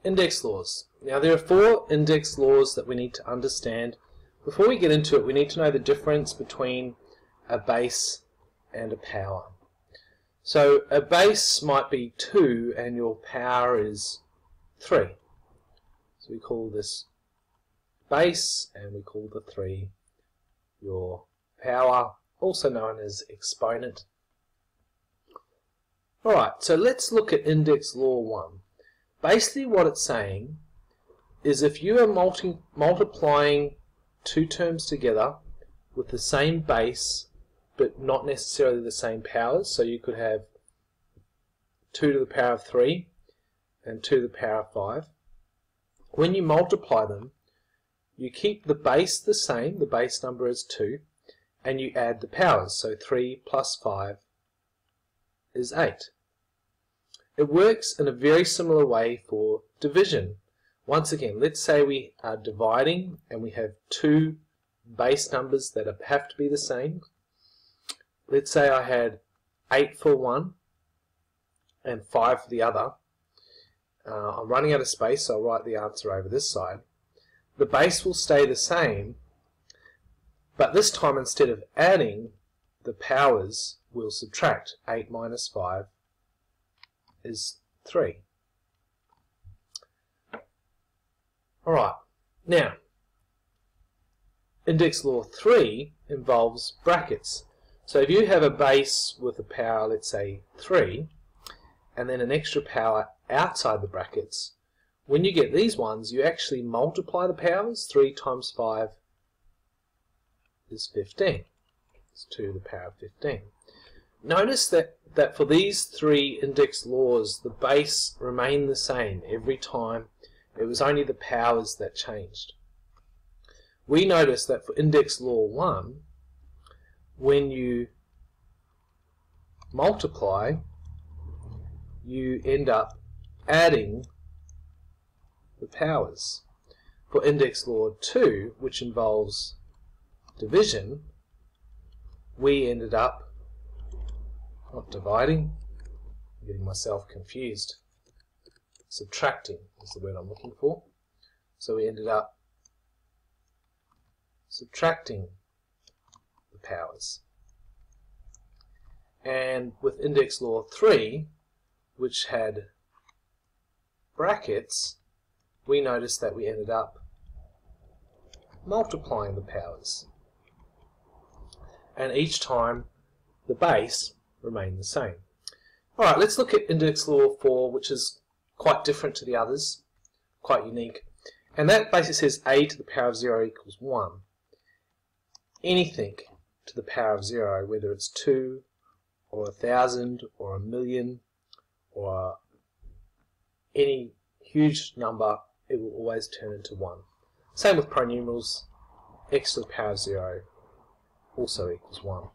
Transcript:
Index laws. Now there are 4 index laws that we need to understand. Before we get into it, we need to know the difference between a base and a power. So a base might be 2 and your power is 3. So we call this base and we call the 3 your power, also known as exponent. Alright, so let's look at index law 1. Basically what it's saying is if you are multiplying 2 terms together with the same base but not necessarily the same powers, so you could have 2 to the power of 3 and 2 to the power of 5. When you multiply them, you keep the base the same, the base number is 2, and you add the powers, so 3 plus 5 is 8. It works in a very similar way for division. Once again, let's say we are dividing and we have 2 base numbers that have to be the same. Let's say I had 8 for one and 5 for the other. I'm running out of space, so I'll write the answer over this side. The base will stay the same, but this time instead of adding, the powers will subtract. 8 minus 5 is 3. Alright, now index law 3 involves brackets. So if you have a base with a power, let's say 3, and then an extra power outside the brackets, when you get these ones, you actually multiply the powers. 3 times 5 is 15. It's 2 to the power of 15. Notice that for these 3 index laws, the base remained the same every time. It was only the powers that changed. We notice that for index law 1, when you multiply, you end up adding the powers. For index law 2, which involves division, we ended up not dividing, I'm getting myself confused, subtracting is the word I'm looking for. So we ended up subtracting the powers. And with index law 3, which had brackets, we noticed that we ended up multiplying the powers. And each time the base remained the same. Alright, let's look at index law 4, which is quite different to the others, quite unique. And that basically says a to the power of 0 equals 1. Anything to the power of 0, whether it's 2 or 1,000 or 1,000,000 or any huge number, it will always turn into 1. Same with pronumerals. X to the power of 0 also equals 1.